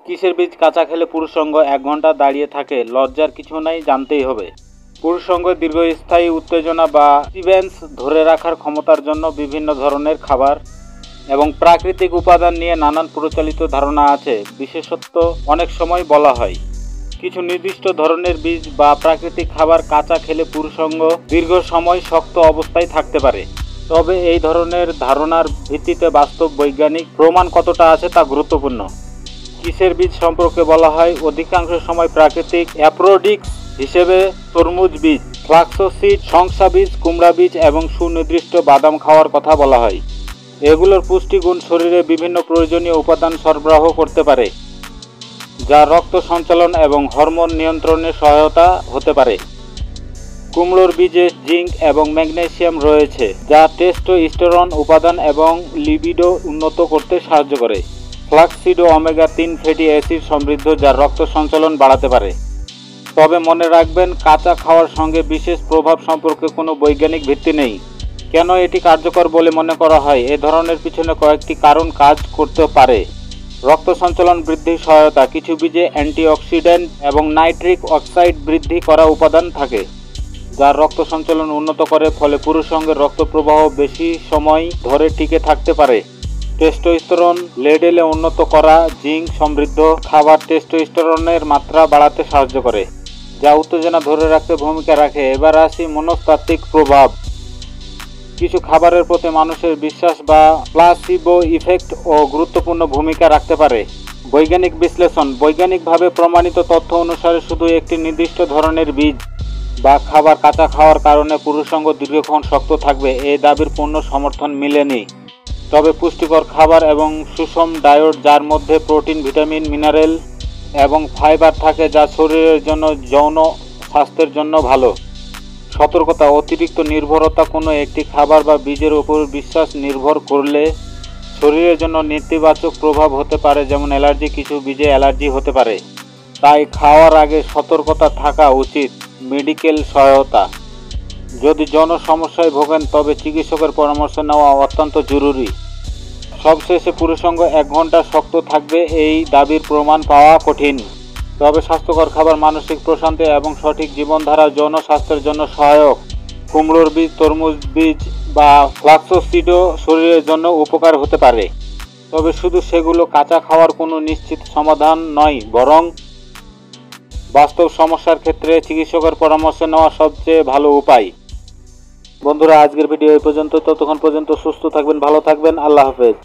কিসের বীজ কাঁচা খেলে পুরুষাঙ্গ 1 ঘন্টা দাঁড়িয়ে থাকে? লজ্জার কিছু নাই, জানতেই হবে। পুরুষাঙ্গ দীর্ঘস্থায়ী উত্তেজনা বা স্টিভেন্স ধরে রাখার ক্ষমতার জন্য বিভিন্ন ধরনের খাবার এবং প্রাকৃতিক উপাদান নিয়ে নানান প্রচলিত ধারণা আছে। বিশেষত অনেক সময় বলা হয় কিছু নির্দিষ্ট ধরনের বীজ বা প্রাকৃতিক খাবার কাঁচা খেলে পুরুষাঙ্গ দীর্ঘ সময় শক্ত অবস্থায় থাকতে পারে। তবে এই ধরনের ধারণার ভিত্তিতে বাস্তব বৈজ্ঞানিক প্রমাণ কতটা আছে তা গুরুত্বপূর্ণ। কিসের বীজ সম্পর্কে বলা হয় অধিকাংশ সময় প্রাকৃতিক অ্যাপ্রোডিক্স হিসেবে তরমুজ বীজ, ফ্লাক্স সিড, শংসা বীজ, কুমড়া বীজ এবং সুনির্দিষ্ট বাদাম খাওয়ার কথা বলা হয়। এগুলোর পুষ্টিগুণ শরীরে বিভিন্ন প্রয়োজনীয় উপাদান সরবরাহ করতে পারে, যা রক্ত সঞ্চালন এবং হরমোন নিয়ন্ত্রণে সহায়তা হতে পারে। কুমড়োর বীজে জিঙ্ক এবং ম্যাগনেসিয়াম রয়েছে, যা টেস্টোস্টেরন উপাদান এবং লিবিডো উন্নত করতে সাহায্য করে। ফ্লাক্সসিডও ওমেগা-3 ফ্যাটি অ্যাসিড সমৃদ্ধ, যা রক্ত সঞ্চালন বাড়াতে পারে। তবে মনে রাখবেন, কাঁচা খাওয়ার সঙ্গে বিশেষ প্রভাব সম্পর্কে কোনো বৈজ্ঞানিক ভিত্তি নেই। কেন এটি কার্যকর বলে মনে করা হয়? এ ধরনের পিছনে কয়েকটি কারণ কাজ করতে পারে। রক্ত সঞ্চালন বৃদ্ধির সহায়তা। কিছু বীজে অ্যান্টিঅক্সিডেন্ট এবং নাইট্রিক অক্সাইড বৃদ্ধি করা উপাদান থাকে, যা রক্ত সঞ্চালন উন্নত করে, ফলে পুরুষাঙ্গের রক্ত প্রবাহ বেশি সময় ধরে টিকে থাকতে পারে। টেস্টোস্টেরন লেভেল উন্নত করা। জিঙ্ক সমৃদ্ধ খাবার টেস্টোস্টেরনের মাত্রা বাড়াতে সাহায্য করে, যা উত্তেজনা ধরে রাখতে ভূমিকা রাখে। এবার আসি মনস্তাত্ত্বিক প্রভাব। কিছু খাবারের প্রতি মানুষের বিশ্বাস বা প্লাসিবো ইফেক্ট ও গুরুত্বপূর্ণ ভূমিকা রাখতে পারে। বৈজ্ঞানিক বিশ্লেষণ। বৈজ্ঞানিকভাবে প্রমাণিত তথ্য অনুসারে শুধু একটি নির্দিষ্ট ধরনের বীজ বা খাবার কাঁচা খাওয়ার কারণে পুরুষাঙ্গ দীর্ঘক্ষণ শক্ত থাকবে, এই দাবির পূর্ণ সমর্থন মেলেনি। তবে পুষ্টিকর খাবার এবং সুষম ডায়েট, যার মধ্যে প্রোটিন, ভিটামিন, মিনারেল এবং ফাইবার থাকে, যা শরীরের জন্য যৌন স্বাস্থ্যের জন্য ভালো। সতর্কতা। অতিরিক্ত নির্ভরতা। কোনো একটি খাবার বা বীজের উপর বিশ্বাস নির্ভর করলে শরীরের জন্য নেতিবাচক প্রভাব হতে পারে, যেমন অ্যালার্জি। কিছু বীজে অ্যালার্জি হতে পারে, তাই খাওয়ার আগে সতর্কতা থাকা উচিত। মেডিকেল সহায়তা। যদি যৌন সমস্যায় ভোগেন, তবে চিকিৎসকের পরামর্শ নেওয়া অত্যন্ত জরুরি। সবশেষে, পুরুষাঙ্গ 1 ঘন্টা শক্ত থাকবে এই দাবির প্রমাণ পাওয়া কঠিন। তবে স্বাস্থ্যকর খাবার মানসিক প্রশান্তি এবং সঠিক জীবনধারা যৌন স্বাস্থ্যের জন্য সহায়ক। কুমড়োর বীজ, তরমুজ বীজ বা ফ্লাক্সসিডও শরীরের জন্য উপকার হতে পারে, তবে শুধু সেগুলো কাঁচা খাওয়ার কোনো নিশ্চিত সমাধান নয়, বরং বাস্তব সমস্যার ক্ষেত্রে চিকিৎসকের পরামর্শ নেওয়া সবচেয়ে ভালো উপায়। বন্ধুরা, আজকের ভিডিও এই পর্যন্ত। ততক্ষণ পর্যন্ত সুস্থ থাকবেন, ভালো থাকবেন। আল্লাহ হাফেজ।